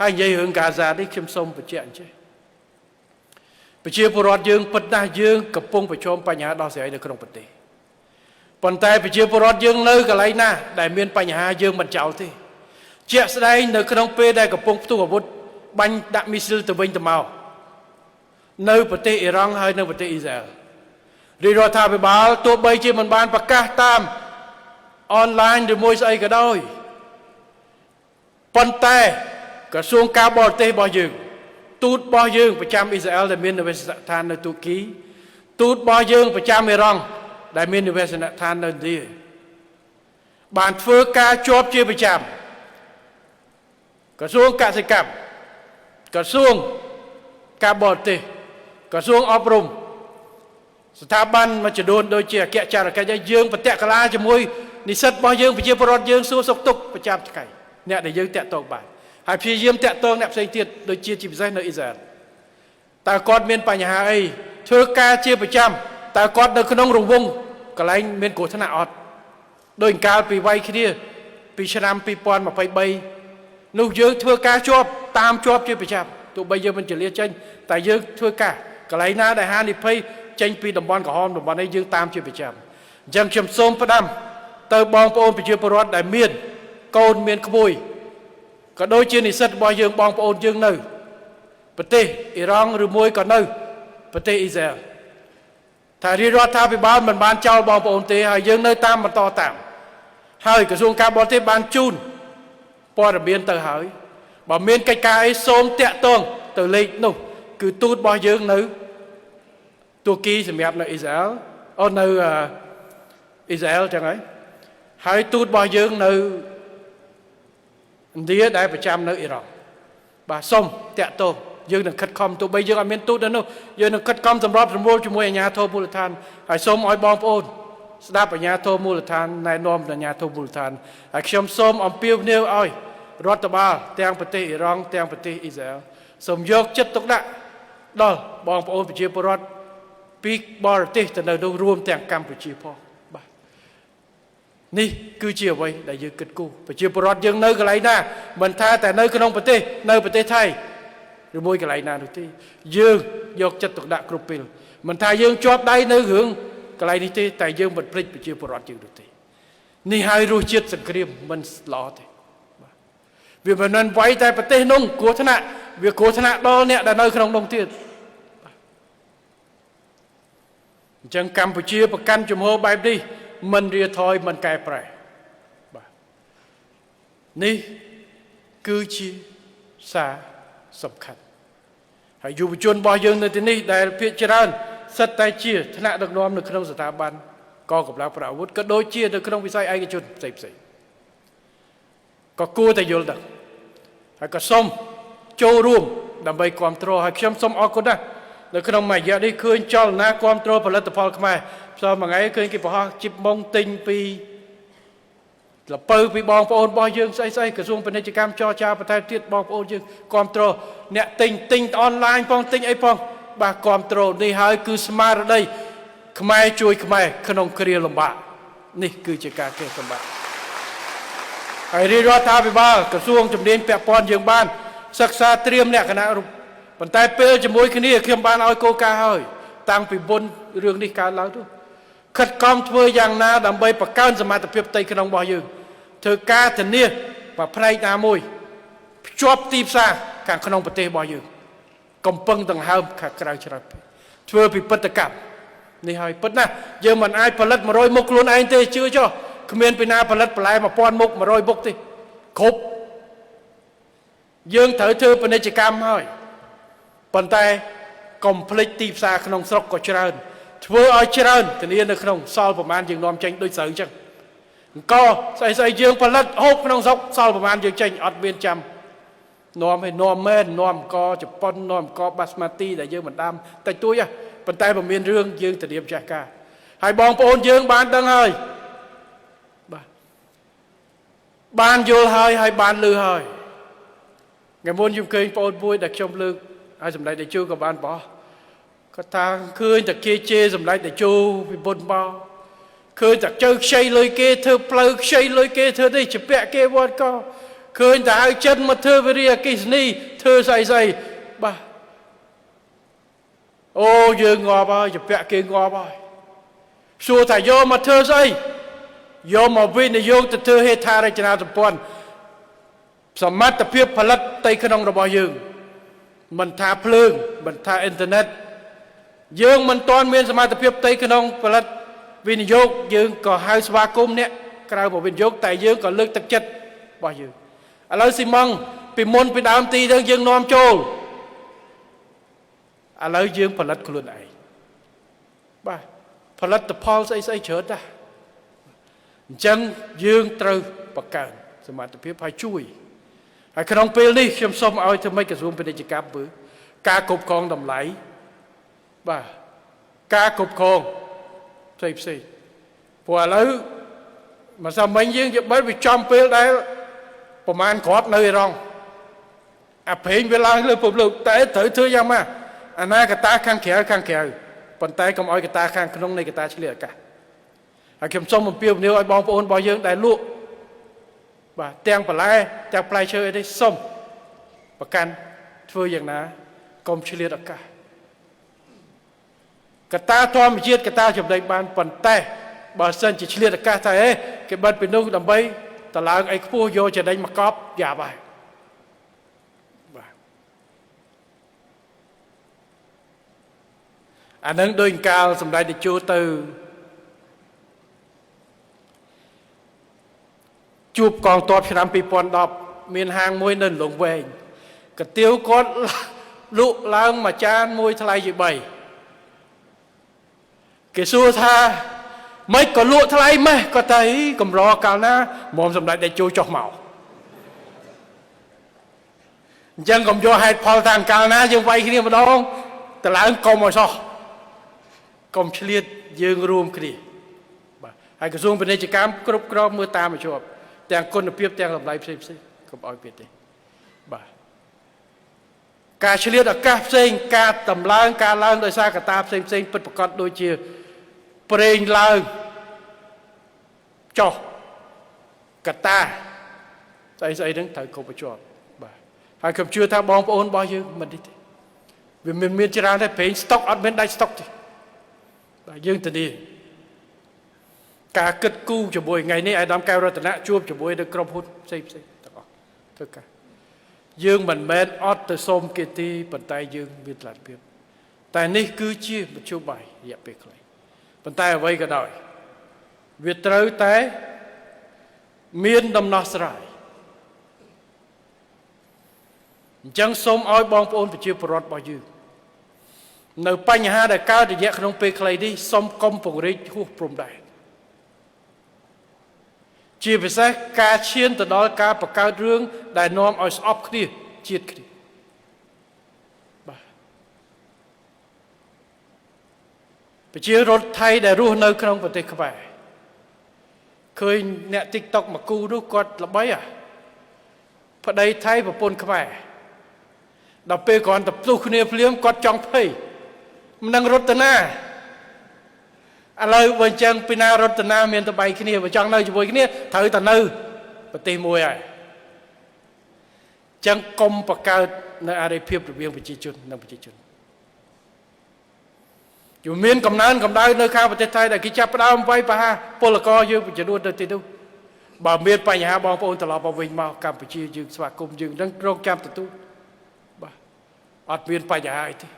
ហើយនិយាយរឿងកាហ្សានេះខ្ញុំសូមបញ្ជាក់អញ្ចេះប្រជាពលរដ្ឋយើងពិតណាស់យើងកំពុងប្រឈមបញ្ហាដោះស្រាយនៅក្នុងប្រទេសប៉ុន្តែប្រជាពលរដ្ឋយើងនៅកន្លែងណាដែលមានបញ្ហាយើងមិនចោលទេជាក់ស្ដែងនៅក្នុងពេលដែលកំពុងផ្ទុះអាវុធបាញ់ដាក់មីស៊ីលទៅវិញទៅមកនៅប្រទេសអ៊ីរ៉ង់ហើយនៅប្រទេសអ៊ីស្រាអែលរាជរដ្ឋាភិបាលទោះបីជាមិនបានប្រកាសតាមអនឡាញឬមួយស្អីក៏ដោយប៉ុន្តែក្រសួងការបរទេសរបស់យើងទូតរបស់យើងប្រចាំអ៊ីស្រាអែលដែលមាននិវេសនដ្ឋាននៅទូគីទូតរបស់យើងប្រចាំអ៊ីរ៉ង់ដែលមាននិវេសនដ្ឋាននៅឥណ្ឌាបានធ្វើការជាប់ជាប្រចាំក្រសួងកសិកម្មក្រសួងការបរទេសក្រសួងអប់រំស្ថាប័នមួយចំនួនដូចជាអគ្គចារកិច្ចយើងប្រតិកលាជាមួយនិស្សិតរបស់យើងប្រជាពលរដ្ឋយើងសួរសុខទុក្ខប្រចាំថ្ងៃអ្នកដែលយើងតាក់ទងបានហើយព្យាយាមតាក់ទងអ្នកផ្សេងទៀតដូចជាពិសេសនៅអ៊ីស្រាអែលតើគាត់មានបញ្ហាអីធ្វើការជាប្រចាំតើគាត់នៅក្នុងរង្វង់កន្លែងមានគ្រោះថ្នាក់អត់ដោយកាលពីវាយគ្នាពីឆ្នាំ2023នោះយើងធ្វើការជាប់តាមជាប់ជាប្រចាំទោះបីយើងមិនចលាចេញតែយើងធ្វើការកន្លែងណាដែលហានិភ័យចេញពីតំបន់ក្រហមតំបន់នេះយើងតាមជាប្រចាំអញ្ចឹងខ្ញុំសូមផ្ដាំទៅបងប្អូនប្រជាពលរដ្ឋដែលមានកូនមានក្មួយក៏ដូចជានិស្សិតរបស់យើងបងប្អូនយើងនៅប្រទេសអ៊ីរ៉ង់ឬមួយក៏នៅប្រទេសអ៊ីស្រាអែលថារាជរដ្ឋាភិបាលមិនបានចោលបងប្អូនទេហើយយើងនៅតាមបន្តតាមហើយក្រសួងការបរទេសបានជូនព័ត៌មានទៅហើយបើមានកិច្ចការអីសូមតាក់ទងទៅលេខនោះគឺទូតរបស់យើងនៅទូគីសម្រាប់នៅអ៊ីស្រាអែលនៅអ៊ីស្រាអែលចឹងហើយទូតរបស់យើងនៅឥណ្ឌាដែលប្រចាំនៅអ៊ីរ៉ង់បាទសូមតាក់ទងយើងនឹងខិតខំទោះបីយើងអត់មានទូតនៅនោះយើងនឹងខិតខំសម្របសម្រួលជាមួយអាជ្ញាធរមូលដ្ឋានហើយសូមឲ្យបងប្អូនស្ដាប់អាជ្ញាធរមូលដ្ឋានណែនាំអាជ្ញាធរមូលដ្ឋានហើយខ្ញុំសូមអំពាវនាវឲ្យរដ្ឋបាលទាំងប្រទេសអ៊ីរ៉ង់ទាំងប្រទេសអ៊ីស្រាអែលសូមយកចិត្តទុកដាក់ដល់បងប្អូនប្រជាពលរដ្ឋពីបរទេសទៅនៅនោះរួមទាំងកម្ពុជាផងបាទនេះគឺជាអ្វីដែលយើងគិតគូរប្រជាពលរដ្ឋយើងនៅកន្លែងណាមិនថាតែនៅក្នុងប្រទេសនៅប្រទេសថៃឬមួយកន្លែងណានោះទេយើងយកចិត្តទុកដាក់គ្រប់ពេលមិនថាយើងជាប់ដៃនៅរឿងកន្លែងនេះទេតែយើងមិនភ្លេចប្រជាពលរដ្ឋយើងនោះទេនេះហើយរសជាតិសង្គ្រាមមិនល្អទេវាមិនមែនវាយតែប្រទេសនោះគ្រោះថ្នាក់វាគ្រោះថ្នាក់ដល់អ្នកដែលនៅក្នុងនោះទៀតអញ្ចឹងកម្ពុជាប្រកាន់ជំហរបែបនេះមិនរាថយមិនកែប្រែបាទនេះគឺជាសារសំខាន់ហើយយុវជនរបស់យើងនៅទីនេះដែលភាគច្រើនសិតតែជាថ្នាក់ដឹកនាំនៅក្នុងស្ថាប័នកងកម្លាំងប្រដាប់អាវុធក៏ដូចជានៅក្នុងវិស័យឯកជនផ្សេងក៏គួរតែយល់ដឹងហើយក៏សូមចូលរួមដើម្បីគ្រប់គ្រងហើយខ្ញុំសូមអរគុណណាស់នៅក្នុងមួយរយៈនេះឃើញចលនាគ្រប់គ្រងផលិតផលខ្មែរផ្សងមួយថ្ងៃឃើញគេបង្ហោះជីបម៉ុងទិញពីលពៅពីបងប្អូនរបស់យើងស្អីក្រសួងពាណិជ្ជកម្មចរចាបន្ថែមទៀតបងប្អូនយើងគ្រប់គ្រងអ្នកទិញអនឡាញផងទិញអីផងបាទគ្រប់គ្រងនេះហើយគឺស្មារតីខ្មែរជួយខ្មែរក្នុងគ្រាលំបាកនេះគឺជាការកេះសម្បត្តិហើយរាជរដ្ឋាភិបាលក្រសួងជំនាញពាក់ព័ន្ធយើងបានសិក្សាត្រៀមលក្ខណៈរូបប៉ុន្តែពេលជាមួយគ្នាខ្ញុំបានឲ្យគោលការណ៍ហើយតាំងពីមុនរឿងនេះកើតឡើងទៅខិតខំធ្វើយ៉ាងណាដើម្បីបង្កើនសមត្ថភាពផ្ទៃក្នុងរបស់យើងធ្វើការធានាប្រផ្នែកណាមួយភ្ជាប់ទីផ្សារខាងក្នុងប្រទេសរបស់យើងកំពុងដង្ហើមខាងក្រៅច្រើនធ្វើពិពិធកម្មនេះហើយពិតណាស់យើងមិនអាចផលិត100មុខខ្លួនឯងទេជឿចុះគ្មានពីណាផលិតបន្លែ1000មុខ100មុខទេគ្រប់យើងត្រូវធ្វើពាណិជ្ជកម្មហើយប៉ុន្តែកុំភ្លេចទីផ្សារក្នុងស្រុកក៏ច្រើនធ្វើឲ្យច្រើនធានានៅក្នុងសល់ប្រមាណយើងនាំចេញដូចស្រូវអញ្ចឹងអង្គស្អីយើងផលិតហូបក្នុងស្រុកសល់ប្រមាណយើងចេញអត់មានចាំនាំឲ្យនាំមែននាំអង្គជប៉ុននាំអង្គបាស្មាទីដែលយើងមិនដាំតិចតួចប៉ុន្តែបើមានរឿងយើងធានាម្ចាស់ការហើយបងប្អូនយើងបានដឹងហើយបាទបានយល់ហើយបានលឺហើយថ្ងៃមុនខ្ញុំឃើញបងប្អូនមួយដែលខ្ញុំលើកហើយសម្ដេចតេជោក៏បានបោះគាត់ថាឃើញតែគេជេរសម្ដេចតេជោពីបុណ្យបោឃើញតែជើខ្ចីលុយគេធ្វើផ្លូវខ្ចីលុយគេធ្វើនេះជាពាក់គេវត្តក៏ ឃើញតែឲ្យចិនមកធ្វើវិរិយអកិសនីធ្វើស្អីបាទអូយើងងាប់ហើយជាពាក់គេងាប់ហើយសួរថាយកមកធ្វើស្អីយកមកវិនិយោគទៅធ្វើហេដ្ឋារចនាសម្ព័ន្ធសមត្ថភាពផលិតផ្ទៃក្នុងរបស់យើងមិនថាភ្លើងមិនថាអ៊ីនធឺណិតយើងមិនទាន់មានសមត្ថភាពផ្ទៃក្នុងផលិតវិនិយោគយើងក៏ហៅស្វាគមន៍អ្នកក្រៅពីវិនិយោគតែយើងក៏លើកទឹកចិត្តរបស់យើងឥឡូវស៊ីម៉ង់ពីមុនពីដើមទីទៅយើងនាំចូលឥឡូវយើងផលិតខ្លួនឯងបាទផលិតផលស្អីច្រើនដែរអញ្ចឹងយើងត្រូវបង្កើនសមត្ថភាពឲ្យជួយហើយក្នុងពេលនេះខ្ញុំសូមឲ្យធ្វើម៉េចក្រសួងពាណិជ្ជកម្មធ្វើការគ្រប់គ្រងតម្លៃបាទការគ្រប់គ្រងផ្សេងព្រោះឥឡូវមកសាមិញយើងជាបើវាចំពេលដែលប្រមាណគ្រាប់នៅឯរងអាប្រេងវាឡើងលើពុំលោកតែត្រូវធ្វើយ៉ាងម៉េចអាណាកតាខាងក្រៅប៉ុន្តែកុំឲ្យកតាខាងក្នុងនៃកតាឆ្លៀតឱកាសហើយខ្ញុំសូមអំពាវនាវឲ្យបងប្អូនរបស់យើងដែលលក់បាទទាំងបន្លែទាំងផ្លែឈើអីនេះសូមប្រកាន់ធ្វើយ៉ាងណាកុំឆ្លៀតឱកាសកតាធម្មជាតិកតាចំណេញបានប៉ុន្តែបើសិនជាឆ្លៀតឱកាសថាគេបិទពីនោះដើម្បីតឡើងអីខ្ពស់យកចំណេញមកកប់យ៉ាប់ហើយបាទអានឹងដូចកាលសម្ដេចតេជោទៅជួបកងទ័ពឆ្នាំ2010មានហាងមួយនៅលងវែងកាទៀវគាត់លក់ឡើងមួយចានមួយថ្លៃជា3គេសួរថាមិនក៏លក់ថ្លៃម៉េះក៏តែកម្រកាលណាមុំសម្ដេចតេជោចុះមកអញ្ចឹងកុំយកហេតុផលតាមកាលណាយើងវាយគ្នាម្ដងតឡើងកុំឲ្យសោះកុំឆ្លៀតយើងរួមគ្នាបាទហើយក្រសួងពាណិជ្ជកម្មគ្រប់គ្រងមើលតាមឲ្យជាប់ទាំងគុណភាពទាំងតម្លៃផ្សេងកុំឲ្យទៀតទេបាទការឆ្លៀតឱកាសផ្សេងការតម្លើងការឡើងដោយសារកត្តាផ្សេងពិតប្រាកដដូចជាប្រេងឡើងចុះកត្តាស្អីហ្នឹងត្រូវគ្រប់បញ្ជាប់បាទហើយខ្ញុំជឿថាបងប្អូនរបស់យើងមិនទេវាមានច្រើនតែប្រេងស្តុកអត់មានដាច់ស្តុកទេបាទយើងធានាការគិតគូរជាមួយថ្ងៃនេះអាដាមកែវរតនៈជួបជាមួយនឹងក្រុមហ៊ុនផ្សេងទាំងអស់ធ្វើការយើងមិនមែនអត់ទៅសូមគេទីប៉ុន្តែយើងមានលទ្ធភាពតែនេះគឺជាមធ្យោបាយរយៈពេលខ្លីប៉ុន្តែអ្វីក៏ដោយវាត្រូវតែមានដំណោះស្រាយអញ្ចឹងសូមឲ្យបងប្អូនប្រជាពលរដ្ឋរបស់យើងនៅបញ្ហាដែលកើតរយៈក្នុងពេលខ្លីនេះសូមកុំពង្រីកហួសព្រំដែនជាពិសេសការឈានទៅដល់ការបង្កើតរឿងដែលនាំឲ្យស្អប់គ្នាជាតិគ្នាបាទប្រជារដ្ឋថៃដែលរស់នៅក្នុងប្រទេសខ្មែរឃើញអ្នក TikTok មកគូនោះគាត់ល្បីប្តីថៃប្រពន្ធខ្មែរដល់ពេលគ្រាន់តែផ្ទុះគ្នាភ្លាមគាត់ចង់ភ័យមិនដឹងរត់ទៅណាឥឡូវបើអញ្ចឹងពីណារត់ទៅណាមានតែបែកគ្នាបើចង់នៅជាមួយគ្នាត្រូវតែនៅប្រទេសមួយហើយអញ្ចឹងកុំបង្កើតនៅអរិភាពរវាងប្រជាជននិងប្រជាជនយូរមានកំណើនកម្ដៅនៅខាងប្រទេសថៃដែលគេចាប់ផ្ដើមវាយប្រហារពលករយើងចំនួនទៅទីនោះបើមានបញ្ហាបងប្អូនត្រឡប់មកវិញមកកម្ពុជាយើងស្វាគមន៍យើងនឹងរងចាំទទួលបាទអត់មានបញ្ហាអីទេ